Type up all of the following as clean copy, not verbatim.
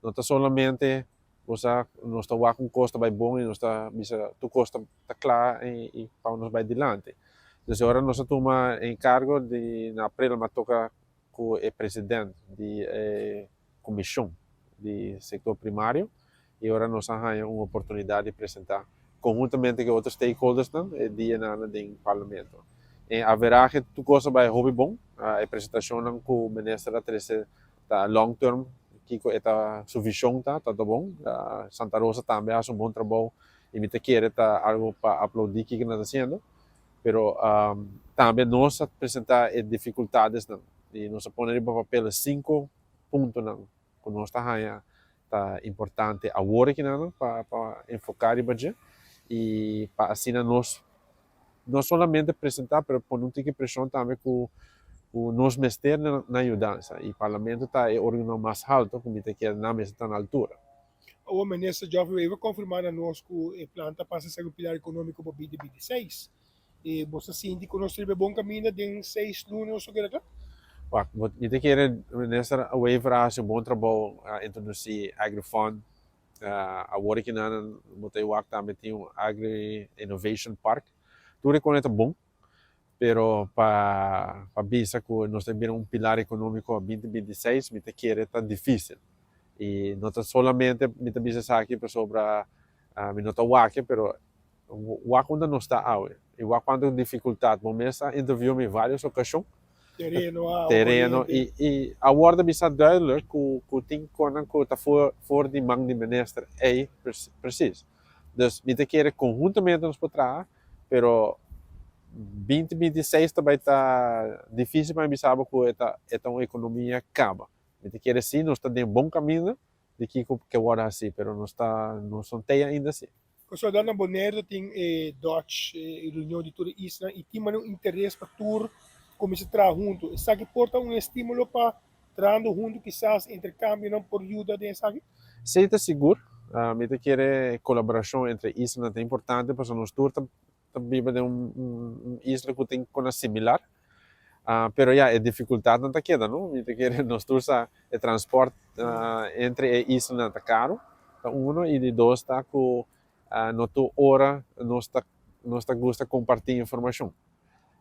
não está somente não está com custo vai bom e não está bisa tu custo está claro e para nós vai adiante. Então agora nós toma encargo de na abril mas toca com o presidente de comissão de setor primário e agora nós temos uma oportunidade de apresentar conjuntamente com outros stakeholders dia na do parlamento. Haverá que tu coisa vai hobby bom a apresentação com o ministro da tá long term que esta subvisão tá bom. Santa Rosa também faz bom trabalho e me te quer tá algo para aplaudir que nós fazendo, pero também nós apresentar dificuldades não e nós poner para papel 5 pontos não que nós tá importante agora que não para enfocar e budget e para assim nós não somente apresentar, mas pôr um tique pressão também com o nosso mestre na ajudança. E o parlamento está o órgão mais alto, como está que na mesa está na altura. O ministro Joffrey vai confirmar a nós que o planta passa a ser o pilar econômico para 2026. E você sente que nós temos bom caminho de 6 lunes ou que Kita kira minister away para um bom trabalho a introduzir agrifund a work que na mutei waktu também tem um agri innovation park tudo é bom pero para bisa que nós temos um pilar econômico 2026 me te quer tá difícil e não tá solamente me te bisa aqui para sobre me não tá wake pero wake ainda não está out e wake quando dificuldade momento interview me várias ocasiões terreno e agora bisa duidelijk que tem konan que tá for de mang de minister é precies dus me te quer conjuntamente nos para pero 2026 também está difícil para mim saber que é uma economia acaba. Me quer sim, nós estamos em bom caminho de que agora assim, mas não são ainda assim. So dan ang Bonaire ting Dutch reunião de toda isla e tem um interesse para tour começar a trabalhar junto. Isso aqui porta um estímulo para trabalhar junto, quizás intercâmbio não por ajuda de isso aqui? Sim, está seguro. Me quer colaboração entre islas é importante, porque nós tour também de isla que tem coisa similar. Pero ya é dificuldade não está queda, não? Me quer nós tour o transporte entre islas está caro, e de dois está com no tu hora nós gosta compartilhar informação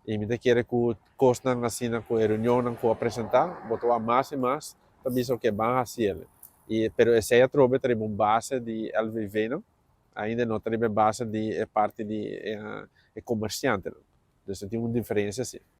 e me quer que costa assim na reunião que apresentar botou a mais e mais também só que vai fazer e pero essa é a trobe tem uma base de LVV ainda não tem base de parte de comerciante então tem uma diferença assim